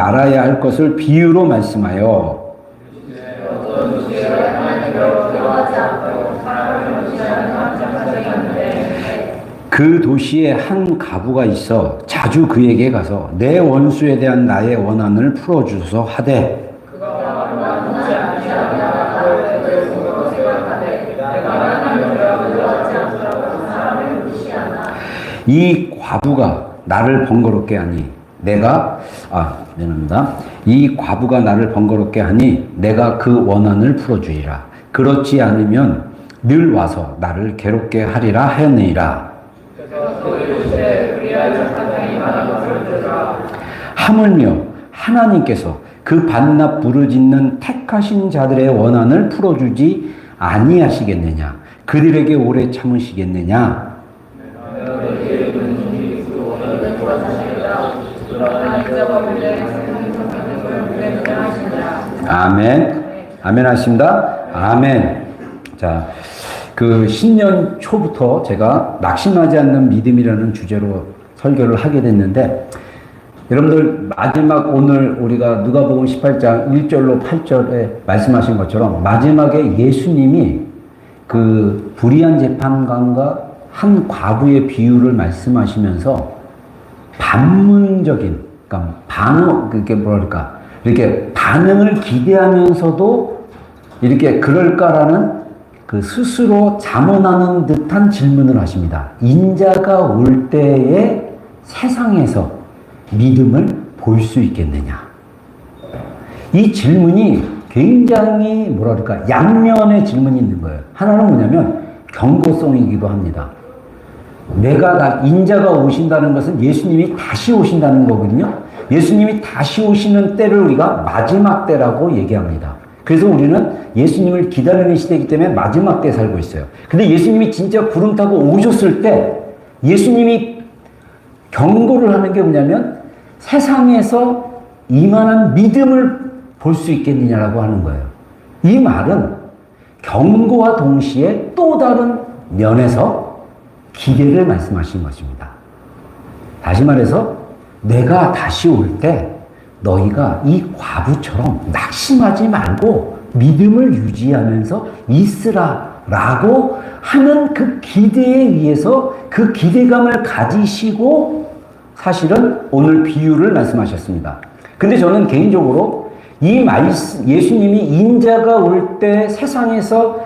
알아야 할 것을 비유로 말씀하여 그 도시에 한 과부가 있어 자주 그에게 가서 내 원수에 대한 나의 원한을 풀어주소서 하되 이 과부가 나를 번거롭게 하니 미안합니다. 이 과부가 나를 번거롭게 하니 내가 그 원한을 풀어주리라. 그렇지 않으면 늘 와서 나를 괴롭게 하리라 하였느니라. 하물며 하나님께서 그 반납 부르짖는 택하신 자들의 원한을 풀어주지 아니하시겠느냐? 그들에게 오래 참으시겠느냐? 아멘. 아멘 하십니다. 아멘. 자, 그 신년 초부터 제가 낙심하지 않는 믿음이라는 주제로 설교를 하게 됐는데, 여러분들 마지막 오늘 우리가 누가복음 18장 1절로 8절에 말씀하신 것처럼 마지막에 예수님이 그 불의한 재판관과 한 과부의 비유를 말씀하시면서 반문적인, 그러니까 그게 뭐랄까, 이렇게 반응을 기대하면서도 이렇게 그럴까라는 그 스스로 자문하는 듯한 질문을 하십니다. 인자가 올 때에 세상에서 믿음을 볼 수 있겠느냐? 이 질문이 굉장히 뭐랄까, 양면의 질문이 있는 거예요. 하나는 뭐냐면 경고성이기도 합니다. 인자가 오신다는 것은 예수님이 다시 오신다는 거거든요. 예수님이 다시 오시는 때를 우리가 마지막 때라고 얘기합니다. 그래서 우리는 예수님을 기다리는 시대이기 때문에 마지막 때에 살고 있어요. 근데 예수님이 진짜 구름 타고 오셨을 때 예수님이 경고를 하는 게 뭐냐면 세상에서 이만한 믿음을 볼 수 있겠느냐라고 하는 거예요. 이 말은 경고와 동시에 또 다른 면에서 기대를 말씀하신 것입니다. 다시 말해서 내가 다시 올 때 너희가 이 과부처럼 낙심하지 말고 믿음을 유지하면서 있으라라고 하는 그 기대에 의해서 그 기대감을 가지시고 사실은 오늘 비유를 말씀하셨습니다. 근데 저는 개인적으로 예수님이 인자가 올 때 세상에서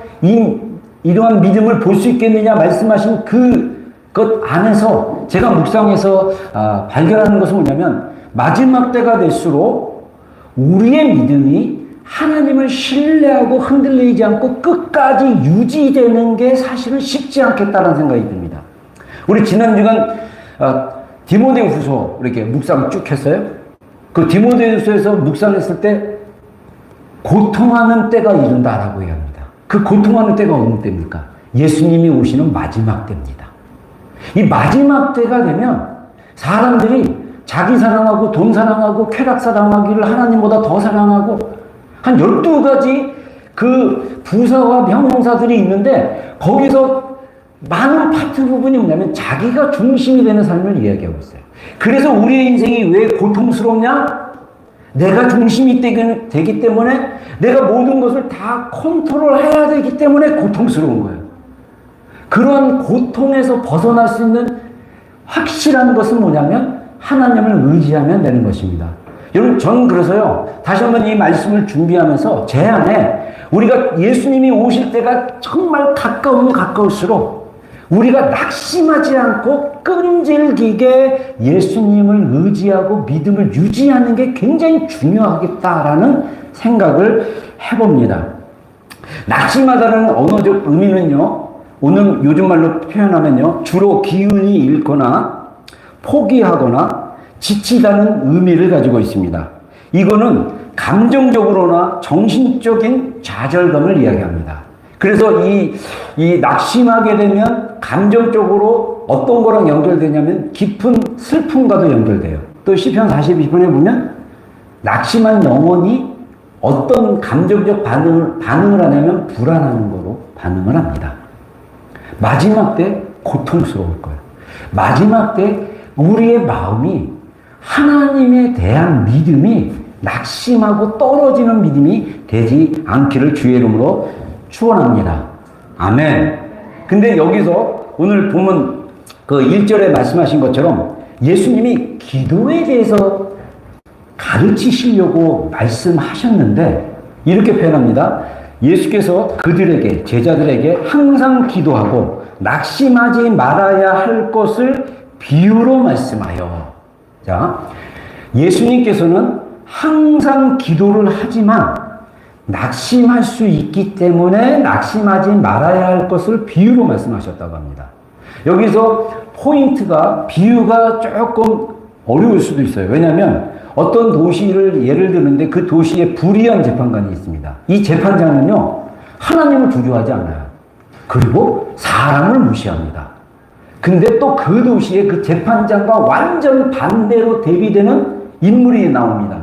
이러한 믿음을 볼 수 있겠느냐 말씀하신 그것 안에서 제가 묵상해서 발견하는 것은 뭐냐면 마지막 때가 될수록 우리의 믿음이 하나님을 신뢰하고 흔들리지 않고 끝까지 유지되는 게 사실은 쉽지 않겠다는 생각이 듭니다. 우리 지난 주간 디모데후서 이렇게 묵상 쭉 했어요. 그 디모데후서에서 묵상했을 때 고통하는 때가 이른다라고 얘기합니다. 그 고통하는 때가 어느 때입니까? 예수님이 오시는 마지막 때입니다. 이 마지막 때가 되면 사람들이 자기 사랑하고 돈 사랑하고 쾌락 사랑하기를 하나님보다 더 사랑하고 한 12가지 그 부사와 명사들이 있는데 거기서 많은 파트 부분이 뭐냐면 자기가 중심이 되는 삶을 이야기하고 있어요. 그래서 우리의 인생이 왜 고통스럽냐? 내가 중심이 되기 때문에 내가 모든 것을 다 컨트롤해야 되기 때문에 고통스러운 거예요. 그런 고통에서 벗어날 수 있는 확실한 것은 뭐냐면 하나님을 의지하면 되는 것입니다. 여러분, 저는 그래서요, 다시 한번 이 말씀을 준비하면서 제 안에 우리가 예수님이 오실 때가 정말 가까우면 가까울수록 우리가 낙심하지 않고 끈질기게 예수님을 의지하고 믿음을 유지하는 게 굉장히 중요하겠다라는 생각을 해봅니다. 낙심하다는 언어적 의미는요, 오늘 요즘 말로 표현하면요, 주로 기운이 잃거나 포기하거나 지치다는 의미를 가지고 있습니다. 이거는 감정적으로나 정신적인 좌절감을 이야기합니다. 그래서 이 낙심하게 되면 감정적으로 어떤 거랑 연결되냐면 깊은 슬픔과도 연결돼요. 또 시편 42편에 보면 낙심한 영혼이 어떤 감정적 반응을 하냐면 불안한 거로 반응을 합니다. 마지막 때 고통스러울 거예요. 마지막 때 우리의 마음이 하나님에 대한 믿음이 낙심하고 떨어지는 믿음이 되지 않기를 주의 이름으로 축원합니다. 아멘. 근데 여기서 오늘 보면 그 1절에 말씀하신 것처럼 예수님이 기도에 대해서 가르치시려고 말씀하셨는데 이렇게 표현합니다. 예수께서 그들에게, 제자들에게 항상 기도하고 낙심하지 말아야 할 것을 비유로 말씀하여. 자, 예수님께서는 항상 기도를 하지만 낙심할 수 있기 때문에 낙심하지 말아야 할 것을 비유로 말씀하셨다고 합니다. 여기서 포인트가, 비유가 조금 어려울 수도 있어요. 왜냐하면 어떤 도시를 예를 드는데 그 도시에 불의한 재판관이 있습니다. 이 재판장은요, 하나님을 두려워하지 않아요. 그리고 사람을 무시합니다. 근데 또 그 도시에 그 재판장과 완전 반대로 대비되는 인물이 나옵니다.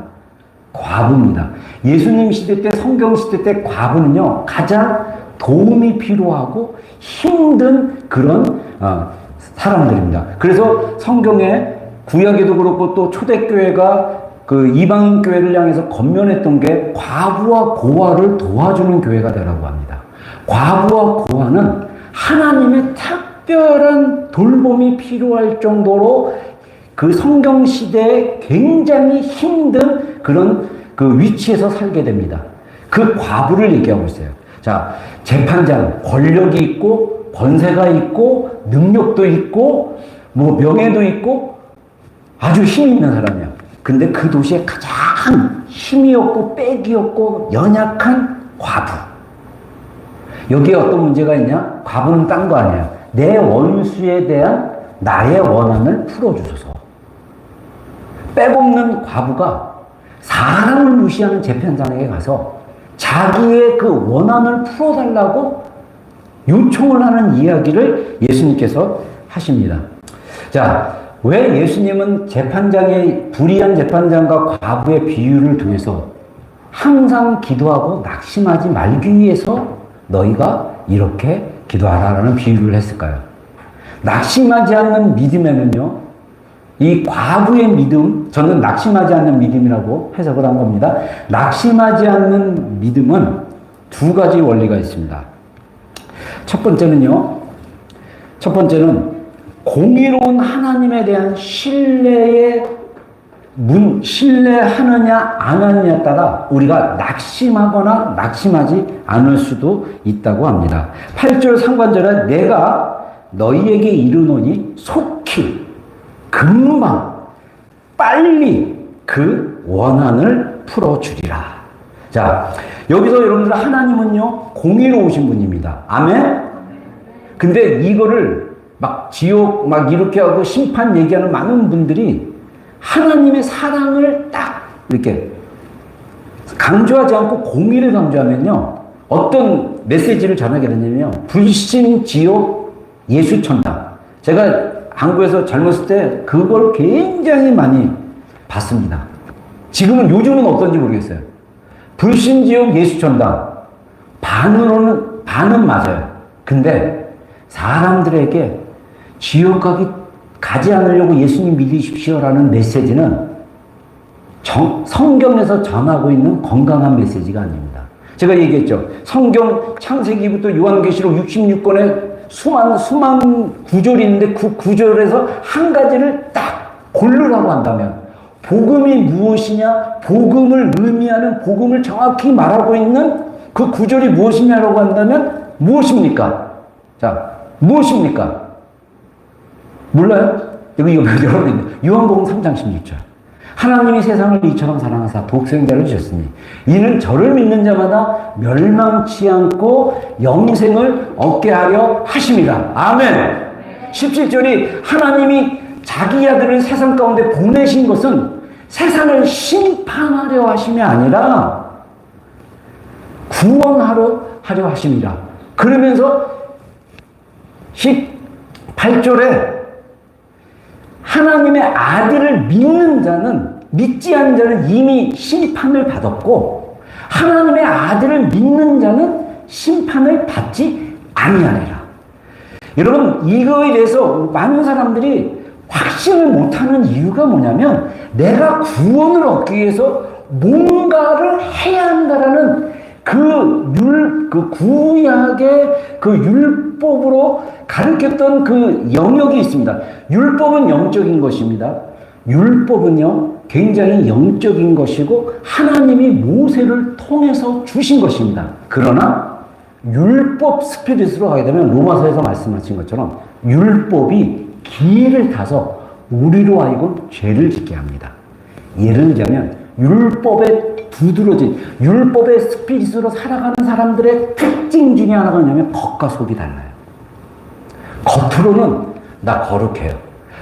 과부입니다. 예수님 시대 때, 성경 시대 때 과부는요, 가장 도움이 필요하고 힘든 그런 사람들입니다. 그래서 성경에 구약에도 그렇고 또 초대교회가 그 이방인 교회를 향해서 권면했던 게 과부와 고아를 도와주는 교회가 되라고 합니다. 과부와 고아는 하나님의 특별한 돌봄이 필요할 정도로 그 성경 시대에 굉장히 힘든 그런 그 위치에서 살게 됩니다. 그 과부를 얘기하고 있어요. 자, 재판장, 권력이 있고, 권세가 있고, 능력도 있고, 뭐 명예도 있고, 아주 힘 있는 사람이야. 근데 그 도시에 가장 힘이 없고, 빽이 없고, 연약한 과부. 여기에 어떤 문제가 있냐? 과부는 딴 거 아니에요. 내 원수에 대한 나의 원한을 풀어주소서. 빼먹는 과부가 사람을 무시하는 재판장에게 가서 자기의 그 원한을 풀어달라고 요청을 하는 이야기를 예수님께서 하십니다. 자, 왜 예수님은 재판장의, 불의한 재판장과 과부의 비유를 통해서 항상 기도하고 낙심하지 말기 위해서 너희가 이렇게 기도하라라는 비유를 했을까요? 낙심하지 않는 믿음에는요, 이 과부의 믿음, 저는 낙심하지 않는 믿음이라고 해석을 한 겁니다. 낙심하지 않는 믿음은 두 가지 원리가 있습니다. 첫 번째는 공의로운 하나님에 대한 신뢰하느냐 안 하느냐에 따라 우리가 낙심하거나 낙심하지 않을 수도 있다고 합니다. 8절 상관절에 내가 너희에게 이르노니 속히 금방 빨리 그 원한을 풀어주리라. 자, 여기서 여러분들 하나님은요 공의로우신 분입니다. 아멘? 근데 이거를 막 지옥 막 이렇게 하고 심판 얘기하는 많은 분들이 하나님의 사랑을 딱 이렇게 강조하지 않고 공의를 강조하면요 어떤 메시지를 전하게 되냐면요 불신 지옥 예수 천당. 제가 한국에서 젊었을 때 그걸 굉장히 많이 봤습니다. 요즘은 어떤지 모르겠어요. 불신 지옥 예수 천당 반은 맞아요. 근데 사람들에게 지옥 가지 않으려고 예수님 믿으십시오라는 메시지는 성경에서 전하고 있는 건강한 메시지가 아닙니다. 제가 얘기했죠. 성경 창세기부터 요한계시록 66권에 수많은 구절이 있는데 그 구절에서 한 가지를 딱 고르라고 한다면 복음이 무엇이냐, 복음을 의미하는, 복음을 정확히 말하고 있는 그 구절이 무엇이냐라고 한다면 무엇입니까? 자, 무엇입니까? 몰라요? 이거 여러분 요한복음 3장 16절. 하나님이 세상을 이처럼 사랑하사 독생자를 주셨으니 이는 저를 믿는 자마다 멸망치 않고 영생을 얻게 하려 하심이라. 아멘. 17절이 하나님이 자기 아들을 세상 가운데 보내신 것은 세상을 심판하려 하심이 아니라 구원하려 하심이라. 그러면서 18절에 하나님의 아들을 믿지 않는 자는 이미 심판을 받았고 하나님의 아들을 믿는 자는 심판을 받지 아니하리라. 여러분 이거에 대해서 많은 사람들이 확신을 못하는 이유가 뭐냐면 내가 구원을 얻기 위해서 뭔가를 해야 한다라는 그 구약의 그 율법으로 가르쳤던 그 영역이 있습니다. 율법은 영적인 것입니다. 율법은요, 굉장히 영적인 것이고 하나님이 모세를 통해서 주신 것입니다. 그러나 율법 스피릿으로 가게 되면 로마서에서 말씀하신 것처럼 율법이 기회를 타서 우리로 하여금 죄를 짓게 합니다. 예를 들자면 율법에 두드러진 율법의 스피릿으로 살아가는 사람들의 특징 중에 하나가 뭐냐면 겉과 속이 달라요. 겉으로는 나 거룩해요.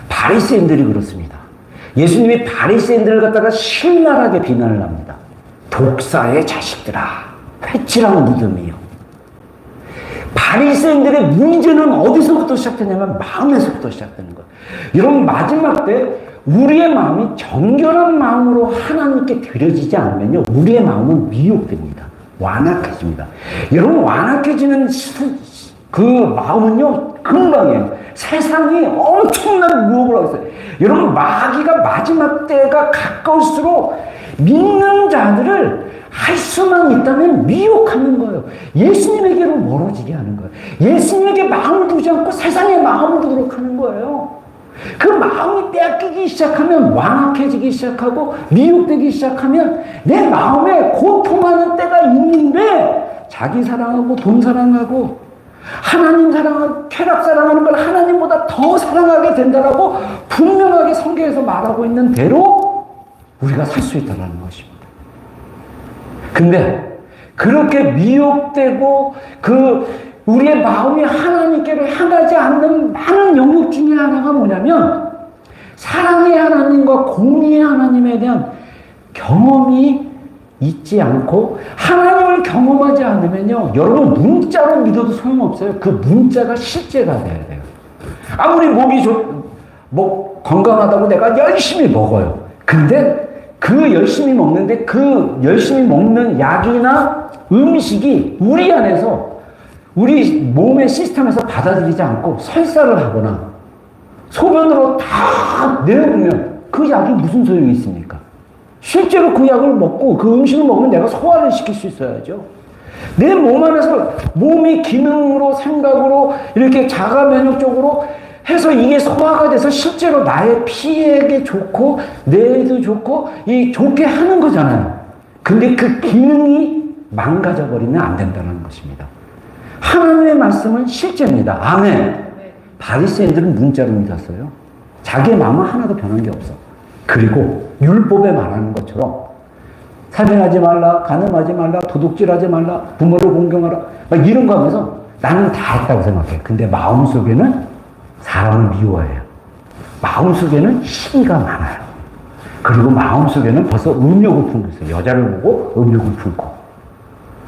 바리새인들이 그렇습니다. 예수님이 바리새인들을 갖다가 신랄하게 비난을 합니다. 독사의 자식들아, 회칠한 믿음이요. 바리새인들의 문제는 어디서부터 시작되냐면 마음에서부터 시작되는 거예요. 여러분, 마지막 때 우리의 마음이 정결한 마음으로 하나님께 드려지지 않으면요, 우리의 마음은 미혹됩니다. 완악해집니다. 여러분, 완악해지는 그 마음은요, 금방이에요. 세상이 엄청난 유혹을 하고 있어요. 여러분, 마귀가 마지막 때가 가까울수록 믿는 자들을 할 수만 있다면 미혹하는 거예요. 예수님에게로 멀어지게 하는 거예요. 예수님에게 마음을 두지 않고 세상에 마음을 두도록 하는 거예요. 그 마음이 빼앗기기 시작하면 완악해지기 시작하고 미혹되기 시작하면 내 마음에 고통하는 때가 있는데 자기 사랑하고 돈 사랑하고 하나님 사랑하고 쾌락 사랑하는 걸 하나님보다 더 사랑하게 된다라고 분명하게 성경에서 말하고 있는 대로 우리가 살 수 있다는 것입니다. 근데 그렇게 미혹되고 우리의 마음이 하나님께로 향하지 않는 많은 영역 중에 하나가 뭐냐면 사랑의 하나님과 공의의 하나님에 대한 경험이 있지 않고 하나님을 경험하지 않으면요, 여러분 문자로 믿어도 소용없어요. 그 문자가 실제가 돼야 돼요. 아무리 몸이 건강하다고 내가 열심히 먹어요. 근데 그 열심히 먹는데 그 열심히 먹는 약이나 음식이 우리 안에서 우리 몸의 시스템에서 받아들이지 않고 설사를 하거나 소변으로 다 내어보면 그 약이 무슨 소용이 있습니까? 실제로 그 약을 먹고 그 음식을 먹으면 내가 소화를 시킬 수 있어야죠. 내 몸 안에서 몸이 기능으로 생각으로 이렇게 자가 면역적으로 해서 이게 소화가 돼서 실제로 나의 피에게 좋고 뇌에도 좋고 좋게 하는 거잖아요. 근데 그 기능이 망가져 버리면 안 된다는 것입니다. 하나님의 말씀은 실제입니다. 아멘. 바리새인들은 문자로 믿었어요. 자기의 마음은 하나도 변한 게 없어. 그리고 율법에 말하는 것처럼 살인하지 말라, 간음하지 말라, 도둑질하지 말라, 부모를 공경하라, 막 이런 거 하면서 나는 다 했다고 생각해. 근데 마음속에는 사람을 미워해요. 마음속에는 시기가 많아요. 그리고 마음속에는 벌써 음욕을 품고 있어요. 여자를 보고 음욕을 품고.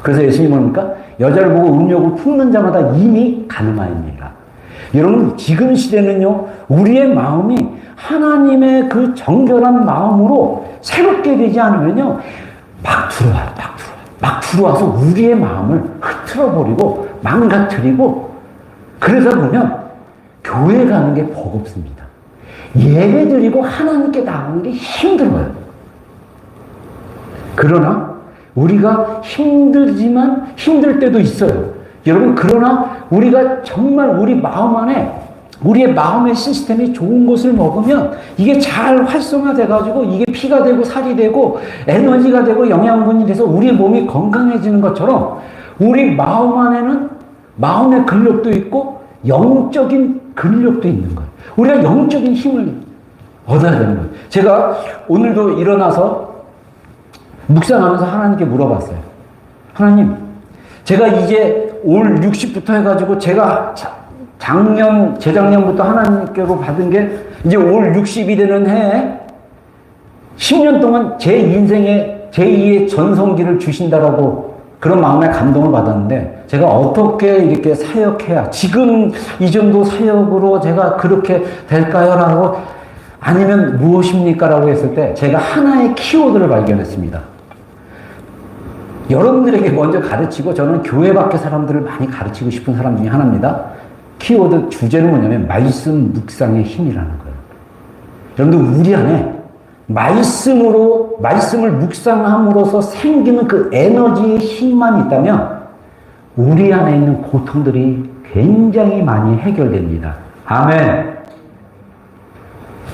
그래서 예수님은 뭡니까? 여자를 보고 음욕을 품는 자마다 이미 가늠하였느니라. 여러분, 지금 시대는요, 우리의 마음이 하나님의 그 정결한 마음으로 새롭게 되지 않으면요, 막 들어와서 우리의 마음을 흐트러버리고 망가뜨리고, 그러다 보면 교회 가는 게 버겁습니다. 예배 드리고 하나님께 나가는 게 힘들어요. 그러나 우리가 힘들지만 힘들 때도 있어요. 여러분, 그러나 우리가 정말 우리 마음 안에 우리의 마음의 시스템이 좋은 것을 먹으면 이게 잘 활성화돼가지고 이게 피가 되고 살이 되고 에너지가 되고 영양분이 돼서 우리 몸이 건강해지는 것처럼 우리 마음 안에는 마음의 근력도 있고 영적인 근력도 있는 거예요. 우리가 영적인 힘을 얻어야 되는 거예요. 제가 오늘도 일어나서 묵상하면서 하나님께 물어봤어요. 하나님, 제가 이제 올 60부터 해가지고 제가 재작년부터 하나님께로 받은 게 이제 올 60이 되는 해에 10년 동안 제 인생에 제2의 전성기를 주신다라고 그런 마음의 감동을 받았는데 제가 어떻게 이렇게 사역해야 지금 이 정도 사역으로 제가 그렇게 될까요? 라고 아니면 무엇입니까? 라고 했을 때 제가 하나의 키워드를 발견했습니다. 여러분들에게 먼저 가르치고 저는 교회 밖의 사람들을 많이 가르치고 싶은 사람 중에 하나입니다. 키워드 주제는 뭐냐면 말씀 묵상의 힘이라는 거예요. 여러분들 우리 안에 말씀을 묵상함으로써 생기는 그 에너지의 힘만 있다면 우리 안에 있는 고통들이 굉장히 많이 해결됩니다. 아멘.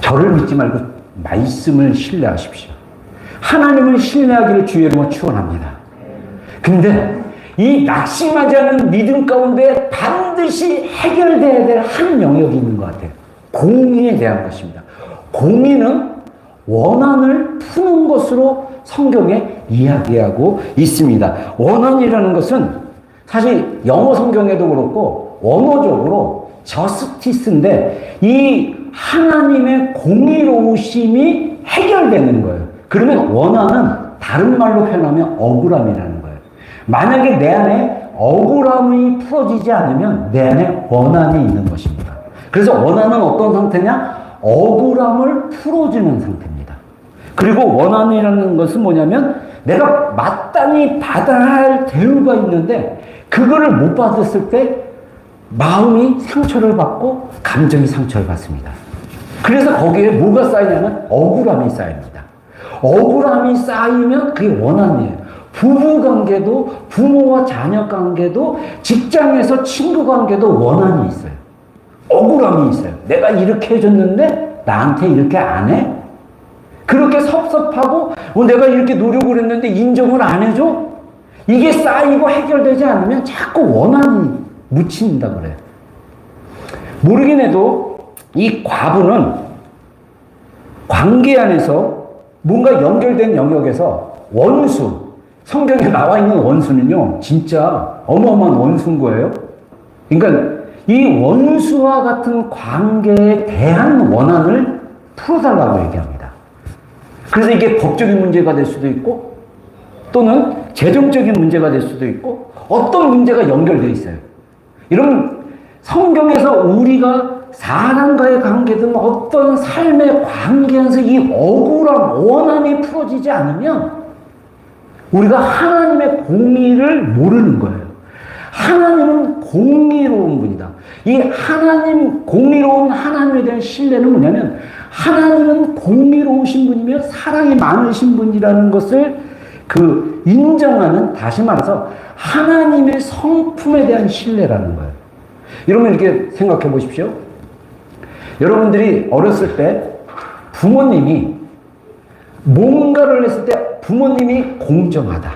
저를 믿지 말고 말씀을 신뢰하십시오. 하나님을 신뢰하기를 주의 이름으로 축원합니다. 근데 이 낙심하지 않은 믿음 가운데 반드시 해결돼야 될 한 영역이 있는 것 같아요. 공의에 대한 것입니다. 공의는 원한을 푸는 것으로 성경에 이야기하고 있습니다. 원한이라는 것은 사실 영어 성경에도 그렇고 원어적으로 저스티스인데 이 하나님의 공의로우심이 해결되는 거예요. 그러면 원한은 다른 말로 표현하면 억울함이라는 거예요. 만약에 내 안에 억울함이 풀어지지 않으면 내 안에 원한이 있는 것입니다. 그래서 원한은 어떤 상태냐? 억울함을 풀어주는 상태입니다. 그리고 원한이라는 것은 뭐냐면 내가 마땅히 받아야 할 대우가 있는데 그거를 못 받았을 때 마음이 상처를 받고 감정이 상처를 받습니다. 그래서 거기에 뭐가 쌓이냐면 억울함이 쌓입니다. 억울함이 쌓이면 그게 원한이에요. 부부 관계도, 부모와 자녀 관계도, 직장에서 친구 관계도 원한이 있어요. 억울함이 있어요. 내가 이렇게 해줬는데 나한테 이렇게 안 해? 그렇게 섭섭하고 내가 이렇게 노력을 했는데 인정을 안 해줘? 이게 쌓이고 해결되지 않으면 자꾸 원한이 묻힌다 그래요. 모르긴 해도 이 과부는 관계 안에서 뭔가 연결된 영역에서 원수, 성경에 나와 있는 원수는요, 진짜 어마어마한 원수인 거예요. 그러니까 이 원수와 같은 관계에 대한 원한을 풀어달라고 얘기합니다. 그래서 이게 법적인 문제가 될 수도 있고, 또는 재정적인 문제가 될 수도 있고, 어떤 문제가 연결되어 있어요. 여러분, 성경에서 우리가 사람과의 관계든 어떤 삶의 관계에서 이 억울한 원한이 풀어지지 않으면 우리가 하나님의 공의를 모르는 거예요. 하나님은 공의로운 분이다. 이 하나님, 공의로운 하나님에 대한 신뢰는 뭐냐면 하나님은 공의로우신 분이며 사랑이 많으신 분이라는 것을 인정하는, 다시 말해서 하나님의 성품에 대한 신뢰라는 거예요. 여러분 이렇게 생각해 보십시오. 여러분들이 어렸을 때 부모님이 뭔가를 했을 때 부모님이 공정하다,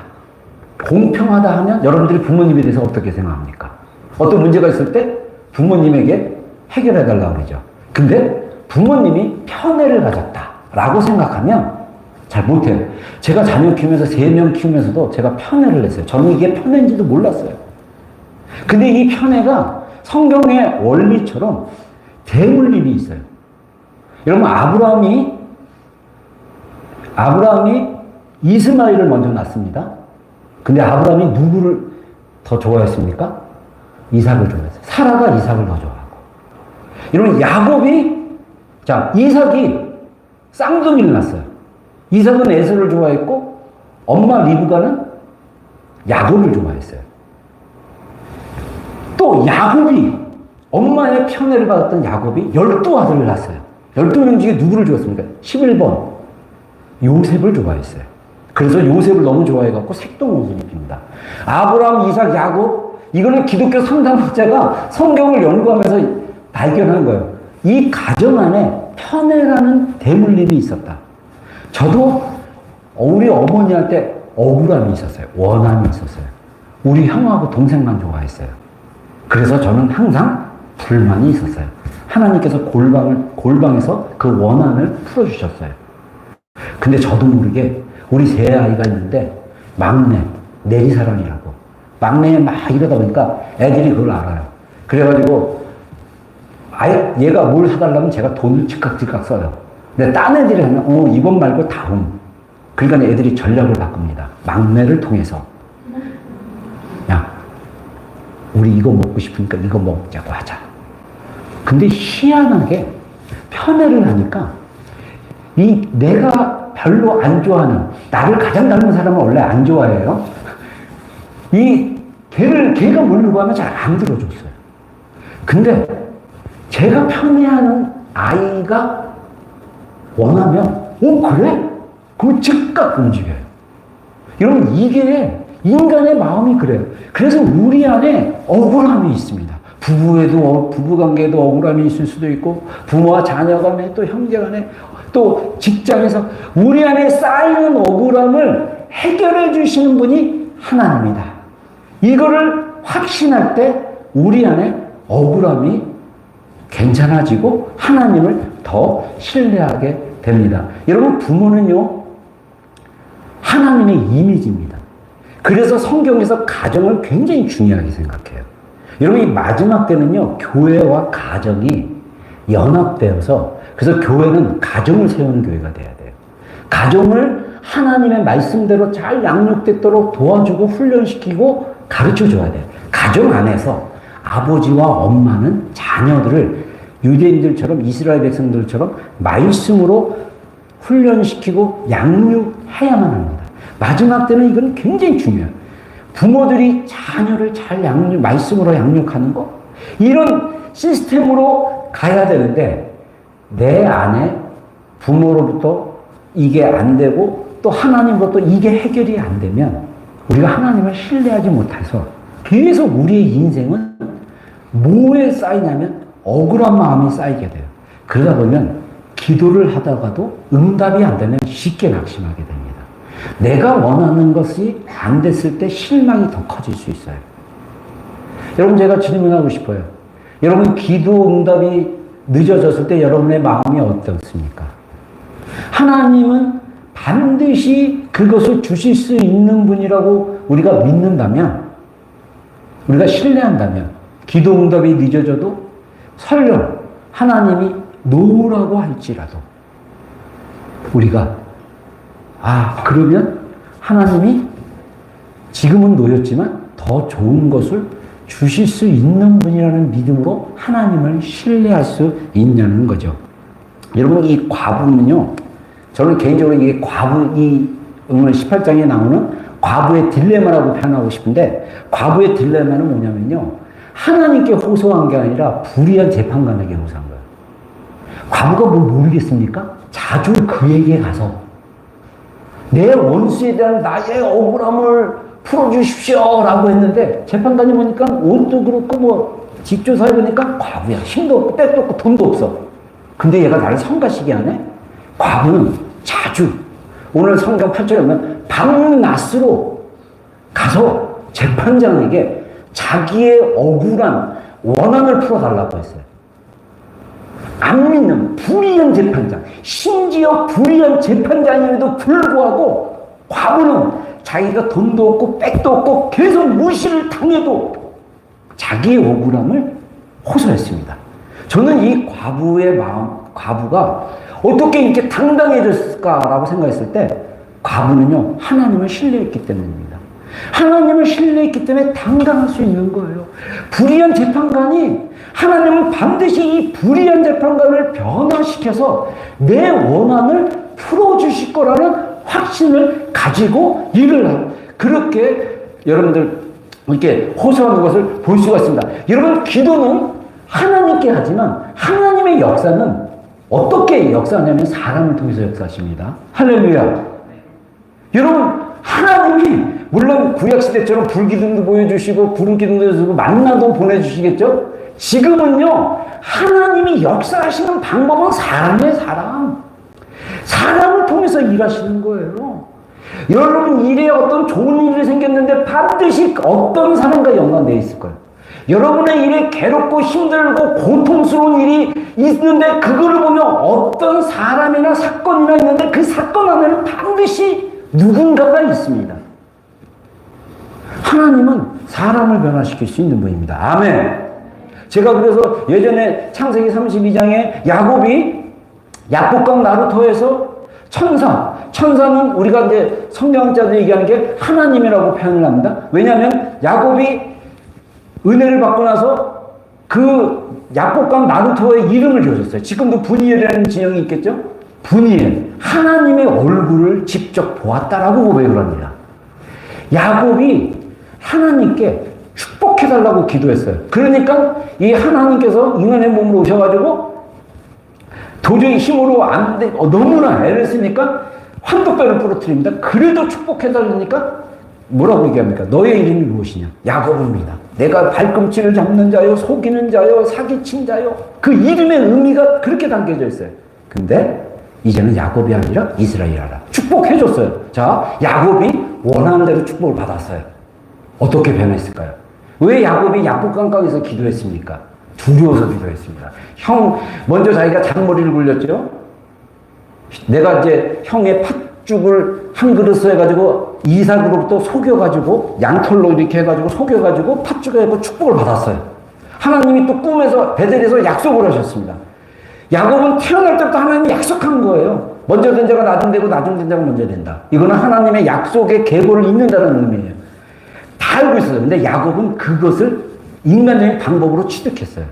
공평하다 하면 여러분들이 부모님에 대해서 어떻게 생각합니까? 어떤 문제가 있을 때 부모님에게 해결해 달라고 그러죠. 근데 부모님이 편애를 가졌다라고 생각하면 잘 못해요. 제가 자녀 키우면서 3명 키우면서도 제가 편애를 했어요. 저는 이게 편애인지도 몰랐어요. 근데 이 편애가 성경의 원리처럼 대물림이 있어요. 여러분, 아브라함이 이스마엘을 먼저 낳습니다. 근데 아브라함이 누구를 더 좋아했습니까? 이삭을 좋아했어요. 사라가 이삭을 더 좋아하고. 여러분, 이삭이 쌍둥이를 낳았어요. 이삭은 에서를 좋아했고, 엄마 리브가는 야곱을 좋아했어요. 또 야곱이, 엄마의 편애를 받았던 야곱이 12아들을 낳았어요. 12명 중에 누구를 좋아했습니까? 11번. 요셉을 좋아했어요. 그래서 요셉을 너무 좋아해갖고 색동옷을 입힙니다. 아브라함, 이삭, 야곱, 이거는 기독교 성당학자가 성경을 연구하면서 발견한 거예요. 이 가정 안에 편애라는 대물림이 있었다. 저도 우리 어머니한테 억울함이 있었어요. 원한이 있었어요. 우리 형하고 동생만 좋아했어요. 그래서 저는 항상 불만이 있었어요. 하나님께서 골방에서 그 원한을 풀어주셨어요. 근데 저도 모르게 우리 세 아이가 있는데 막내, 내리사랑이라고. 막내에 막 이러다 보니까 애들이 그걸 알아요. 그래가지고 얘가 뭘 사달라면 제가 돈을 즉각 써요. 근데 딴 애들이 하면 이번 말고 다음. 그러니까 애들이 전략을 바꿉니다. 막내를 통해서. 야, 우리 이거 먹고 싶으니까 이거 먹자고 하자. 근데 희한하게 편애를 하니까 내가 별로 안 좋아하는, 나를 가장 닮은 사람은 원래 안 좋아해요. 걔가 모르고 하면 잘 안 들어줬어요. 근데 제가 편애하는 아이가 원하면, 그래? 그럼 즉각 움직여요. 여러분, 이게 인간의 마음이 그래요. 그래서 우리 안에 억울함이 있습니다. 부부관계에도 억울함이 있을 수도 있고, 부모와 자녀 간에, 또 형제 간에, 또 직장에서 우리 안에 쌓이는 억울함을 해결해 주시는 분이 하나님이다. 이거를 확신할 때 우리 안에 억울함이 괜찮아지고 하나님을 더 신뢰하게 됩니다. 여러분, 부모는요, 하나님의 이미지입니다. 그래서 성경에서 가정을 굉장히 중요하게 생각해요. 여러분, 이 마지막 때는요, 교회와 가정이 연합되어서, 그래서 교회는 가정을 세우는 교회가 돼야 돼요. 가정을 하나님의 말씀대로 잘 양육되도록 도와주고 훈련시키고 가르쳐 줘야 돼요. 가정 안에서 아버지와 엄마는 자녀들을 유대인들처럼, 이스라엘 백성들처럼 말씀으로 훈련시키고 양육해야만 합니다. 마지막 때는 이건 굉장히 중요해요. 부모들이 자녀를 잘 말씀으로 양육하는 거, 이런 시스템으로 가야 되는데, 내 안에 부모로부터 이게 안 되고 또 하나님으로부터 이게 해결이 안 되면 우리가 하나님을 신뢰하지 못해서 계속 우리의 인생은 뭐에 쌓이냐면 억울한 마음이 쌓이게 돼요. 그러다 보면 기도를 하다가도 응답이 안 되면 쉽게 낙심하게 됩니다. 내가 원하는 것이 안 됐을 때 실망이 더 커질 수 있어요. 여러분, 제가 질문하고 싶어요. 여러분, 기도 응답이 늦어졌을 때 여러분의 마음이 어떻습니까? 하나님은 반드시 그것을 주실 수 있는 분이라고 우리가 믿는다면, 우리가 신뢰한다면, 기도 응답이 늦어져도 설령 하나님이 노라고 할지라도 우리가 그러면 하나님이 지금은 노였지만 더 좋은 것을 주실 수 있는 분이라는 믿음으로 하나님을 신뢰할 수 있냐는 거죠. 여러분, 이 과부는요, 저는 개인적으로 이게 오늘 18장에 나오는 과부의 딜레마라고 표현하고 싶은데, 과부의 딜레마는 뭐냐면요, 하나님께 호소한 게 아니라 불의한 재판관에게 호소한 거예요. 과부가 뭘 모르겠습니까? 자주 그에게 가서 내 원수에 대한 나의 억울함을 풀어주십시오 라고 했는데, 재판관이 보니까 옷도 그렇고 집조사해 보니까 과부야. 힘도 없고 빽도 없고 돈도 없어. 근데 얘가 나를 성가시게 하네? 과부는 자주, 오늘 성경 8절에 보면 밤낮으로 가서 재판장에게 자기의 억울한 원한을 풀어달라고 했어요. 안 믿는 불의한 재판장, 심지어 불의한 재판장임에도 불구하고 과부는 자기가 돈도 없고 빽도 없고 계속 무시를 당해도 자기의 억울함을 호소했습니다. 저는 이 과부의 과부가 어떻게 이렇게 당당해졌을까라고 생각했을 때, 과부는요, 하나님을 신뢰했기 때문입니다. 하나님을 신뢰했기 때문에 당당할 수 있는 거예요. 불의한 재판관이, 하나님은 반드시 이 불의한 재판관을 변화시켜서 내 원한을 풀어주실 거라는 확신을 가지고 일을 하고, 그렇게 여러분들 이렇게 호소하는 것을 볼 수가 있습니다. 여러분, 기도는 하나님께 하지만 하나님의 역사는 어떻게 역사하냐면 사람을 통해서 역사하십니다. 할렐루야. 여러분, 하나님이 물론 구약시대처럼 불기둥도 보여주시고 구름기둥도 보여주시고 만나도 보내주시겠죠? 지금은요, 하나님이 역사하시는 방법은 사람을 통해서 일하시는 거예요. 여러분 일에 어떤 좋은 일이 생겼는데 반드시 어떤 사람과 연관되어 있을 거예요. 여러분의 일에 괴롭고 힘들고 고통스러운 일이 있는데 그거를 보면 어떤 사람이나 사건이나 있는데 그 사건 안에는 반드시 누군가가 있습니다. 하나님은 사람을 변화시킬 수 있는 분입니다. 아멘. 제가 그래서 예전에 창세기 32장에 야곱이 야복강 나루터에서 천사는 우리가 이제 성경학자들이 얘기하는 게 하나님이라고 표현을 합니다. 왜냐하면 야곱이 은혜를 받고 나서 그 야복강 나루터의 이름을 지어줬어요. 지금도 분이엘이라는 진영이 있겠죠? 분이엘, 하나님의 얼굴을 직접 보았다라고 고백을 합니다. 야곱이 하나님께 축복해달라고 기도했어요. 그러니까 이 하나님께서 인간의 몸으로 오셔가지고 도저히 힘으로 안 돼, 너무나 애를 쓰니까 환도뼈를 부러뜨립니다. 그래도 축복해달라니까 뭐라고 얘기합니까? 너의 이름이 무엇이냐? 야곱입니다. 내가 발꿈치를 잡는 자요, 속이는 자요, 사기친 자요. 그 이름의 의미가 그렇게 담겨져 있어요. 근데 이제는 야곱이 아니라 이스라엘이라 축복해줬어요. 자, 야곱이 원하는 대로 축복을 받았어요. 어떻게 변했을까요? 왜 야곱이 약복강강에서 기도했습니까? 두려워서 기도했습니다. 먼저 자기가 잔머리를 굴렸죠? 내가 이제 형의 팥죽을 한 그릇을 해가지고 이삭으로부터 속여가지고 양털로 이렇게 해가지고 속여가지고 팥죽에 하고 축복을 받았어요. 하나님이 또 꿈에서 베델에서 약속을 하셨습니다. 야곱은 태어날 때부터 하나님이 약속한 거예요. 먼저 된 자가 나중 되고 나중 된 자가 먼저 된다. 이거는 하나님의 약속의 계보를 잇는다는 의미예요. 다 알고 있어요. 근데 야곱은 그것을 인간적인 방법으로 취득했어요.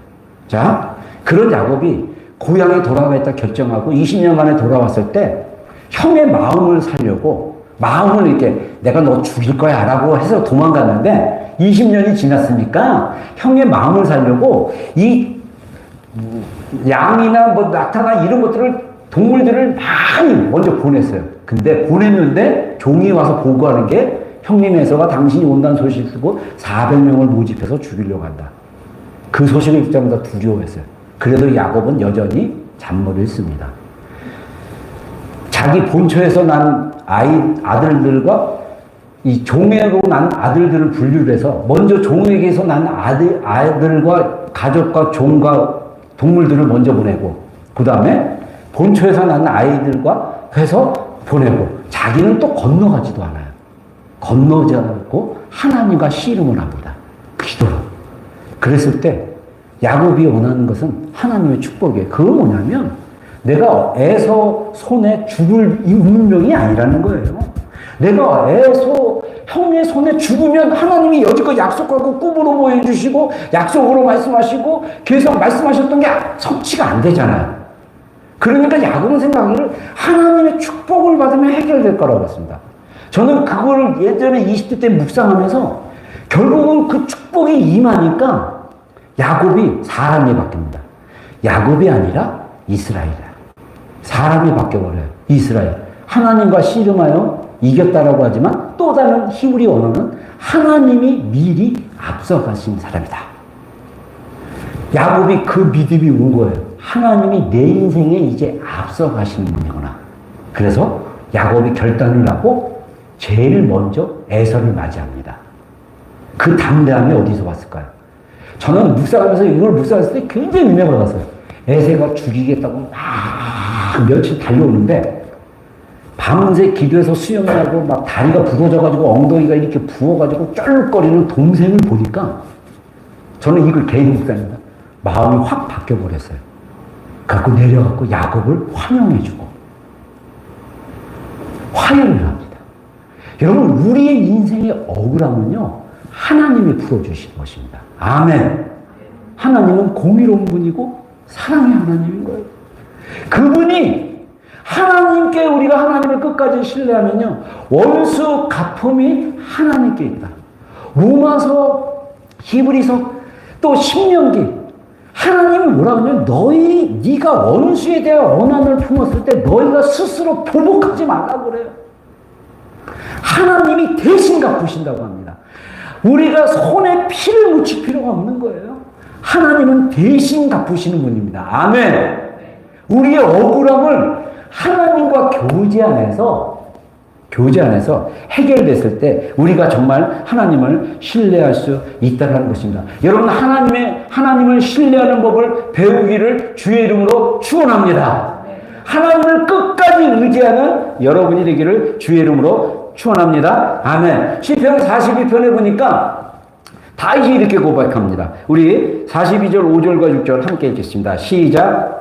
자, 그런 야곱이 고향에 돌아가겠다 결정하고 20년 만에 돌아왔을 때 형의 마음을 살려고 마음을 이렇게 내가 너 죽일 거야 라고 해서 도망갔는데 20년이 지났으니까 형의 마음을 살려고 이 양이나 뭐 낙타나 이런 것들을 동물들을 많이 먼저 보냈어요. 근데 보냈는데 종이 와서 보고하는 게 형님 에서가 당신이 온다는 소식을 쓰고 400명을 모집해서 죽이려고 한다. 그 소식을 듣자마자 두려워했어요. 그래도 야곱은 여전히 잔머리를 씁니다. 자기 본처에서 난 아들들과 이 종에로 난 아들들을 분류를 해서 먼저 종에게서 난 아들과 가족과 종과 동물들을 먼저 보내고 그 다음에 본처에서 난 아이들과 해서 보내고 자기는 또 건너가지도 않아요. 건너지 않고 하나님과 씨름을 합니다. 기도로. 그랬을 때 야곱이 원하는 것은 하나님의 축복이에요. 그건 뭐냐면 내가 에서 손에 죽을 이 운명이 아니라는 거예요. 내가 형의 손에 죽으면 하나님이 여지껏 약속하고 꿈으로 보여주시고 약속으로 말씀하시고 계속 말씀하셨던 게 성취가 안 되잖아요. 그러니까 야곱은 생각을 하나님의 축복을 받으면 해결될 거라고 했습니다. 저는 그걸 예전에 20대 때 묵상하면서 결국은 그 축복이 임하니까 야곱이 사람이 바뀝니다. 야곱이 아니라 이스라엘이야. 사람이 바뀌어버려요. 이스라엘. 하나님과 씨름하여 이겼다라고 하지만 또 다른 히브리 언어는 하나님이 미리 앞서가신 사람이다. 야곱이 그 믿음이 온 거예요. 하나님이 내 인생에 이제 앞서가시는 분이구나. 그래서 야곱이 결단을 하고 제일 먼저 에서를 맞이합니다. 그 담대함이 어디서 왔을까요? 저는 묵상하면서 이걸 묵상했을 때 굉장히 은혜가 받았어요. 에서가 죽이겠다고 막 며칠 달려오는데 밤새 기도해서 수영하고 막 다리가 부러져가지고 엉덩이가 이렇게 부어가지고 쩔거리는 동생을 보니까 저는 이걸 개인 묵상입니다. 마음이 확 바뀌어버렸어요. 갖고 내려갖고 야곱을 환영해주고 화해를 합니다. 여러분, 우리의 인생의 억울함은요, 하나님이 풀어주신 것입니다. 아멘. 하나님은 공의로운 분이고 사랑의 하나님인 거예요. 그분이 하나님께 우리가 하나님을 끝까지 신뢰하면요, 원수 갚음이 하나님께 있다. 로마서, 히브리서, 또 신명기. 하나님이 뭐라고 하냐면 네가 원수에 대한 원한을 품었을 때 너희가 스스로 보복하지 말라고 그래요. 하나님이 대신 갚으신다고 합니다. 우리가 손에 피를 묻힐 필요가 없는 거예요. 하나님은 대신 갚으시는 분입니다. 아멘. 우리의 억울함을 하나님과 교제 안에서 해결됐을 때 우리가 정말 하나님을 신뢰할 수 있다는 것입니다. 여러분, 하나님을 신뢰하는 법을 배우기를 주의 이름으로 축원합니다. 하나님을 끝까지 의지하는 여러분이 되기를 주의 이름으로 축원합니다. 아멘. 시편 42편에 보니까 다윗이 이렇게 고백합니다. 우리 42절 5절과 6절 함께 읽겠습니다. 시작.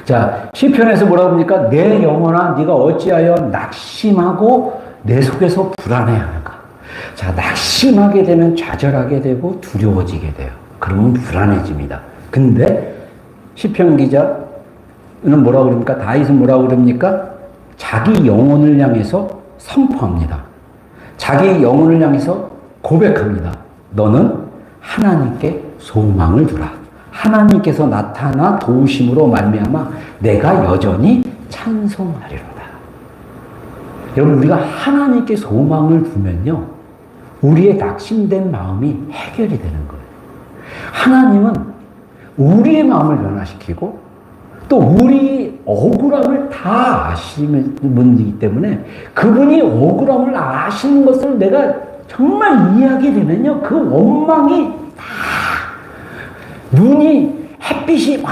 자, 시편에서 뭐라고 합니까? 내 영혼아, 네가 어찌하여 낙심하고 내 속에서 불안해하는가? 자, 낙심하게 되면 좌절하게 되고 두려워지게 돼요. 그러면 불안해집니다. 근데 시편 기자는 뭐라고 그럽니까? 다윗은 뭐라고 그럽니까? 자기 영혼을 향해서 선포합니다. 자기 영혼을 향해서 고백합니다. 너는 하나님께 소망을 두라. 하나님께서 나타나 도우심으로 말미암아 내가 여전히 찬송하리로다. 여러분, 우리가 하나님께 소망을 두면요, 우리의 낙심된 마음이 해결이 되는 거예요. 하나님은 우리의 마음을 변화시키고 또 우리 억울함을 다 아시는 분이기 때문에 그분이 억울함을 아시는 것을 내가 정말 이해하게 되면요, 그 원망이 다 눈이 햇빛이 막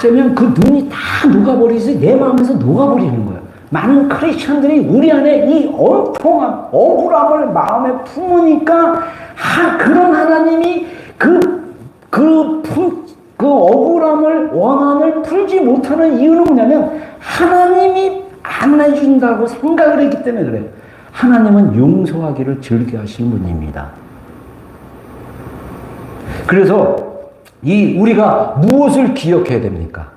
쬐면 그 눈이 다 녹아버리지 내 마음에서 녹아버리는 거예요. 많은 크리스천들이 우리 안에 이 엄청한 억울함을 마음에 품으니까 그런 하나님이 그 억울함을 원한을 풀지 못하는 이유는 뭐냐면 하나님이 안 해준다고 생각을 했기 때문에 그래요. 하나님은 용서하기를 즐겨하시는 분입니다. 그래서 우리가 무엇을 기억해야 됩니까?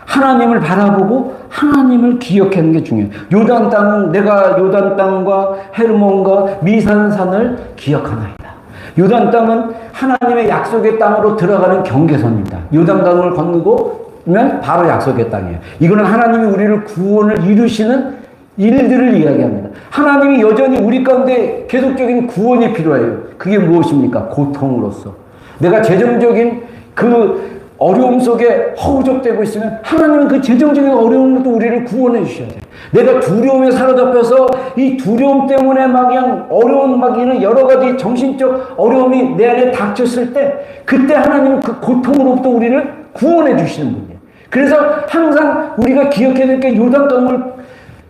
하나님을 바라보고 하나님을 기억하는 게 중요해요. 요단 땅은 내가 요단 땅과 헤르몬과 미산산을 기억하나이다. 요단 땅은 하나님의 약속의 땅으로 들어가는 경계선입니다. 요단 강을 건너면 바로 약속의 땅이에요. 이거는 하나님이 우리를 구원을 이루시는 일들을 이야기합니다. 하나님이 여전히 우리 가운데 계속적인 구원이 필요해요. 그게 무엇입니까? 고통으로서. 내가 재정적인 그 어려움 속에 허우적대고 있으면 하나님은 그 재정적인 어려움도 우리를 구원해 주셔야 돼요. 내가 두려움에 사로잡혀서 이 두려움 때문에 막 그냥 어려운 막 이런 여러 가지 정신적 어려움이 내 안에 닥쳤을 때 그때 하나님은 그 고통으로부터 우리를 구원해 주시는 분이에요. 그래서 항상 우리가 기억해야 될 게 요단강을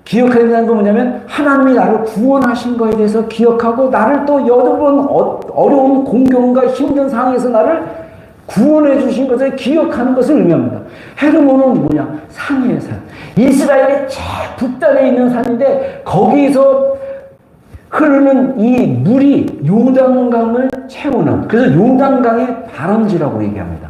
기억해야 된다는 건 뭐냐면 하나님이 나를 구원하신 거에 대해서 기억하고 나를 또 여러 번 어려운 공경과 힘든 상황에서 나를 구원해 주신 것을 기억하는 것을 의미합니다. 헤르몬은 뭐냐? 산이에요, 산. 이스라엘의 제일 북단에 있는 산인데 거기서 흐르는 이 물이 요단강을 채우는, 그래서 요단강의 발원지라고 얘기합니다.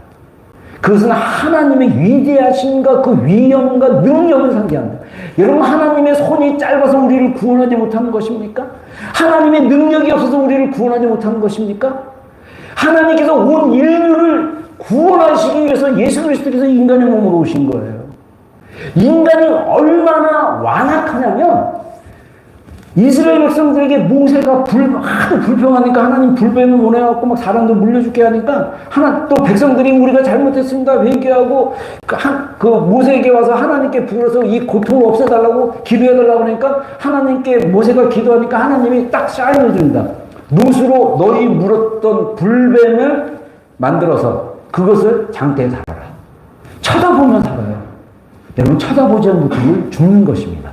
그것은 하나님의 위대하심과 그 위엄과 능력을 상기합니다. 여러분, 하나님의 손이 짧아서 우리를 구원하지 못하는 것입니까? 하나님의 능력이 없어서 우리를 구원하지 못하는 것입니까? 하나님께서 온 인류를 구원하시기 위해서 예수 그리스도께서 인간의 몸으로 오신 거예요. 인간이 얼마나 완악하냐면 이스라엘 백성들에게 모세가 하도 불평하니까 하나님 불뱀을 보내갖고 막 사람들 물려죽게 하니까 또 백성들이 우리가 잘못했습니다 회개하고 그 모세에게 와서 하나님께 불어서 이 고통을 없애달라고 기도해달라고 하니까 하나님께 모세가 기도하니까 하나님이 딱 사인을 줍니다. 노수로 너희 물었던 불뱀을 만들어서 그것을 장대에 달아라. 쳐다보면 살아요. 여러분, 쳐다보지 못하면 죽는 것입니다.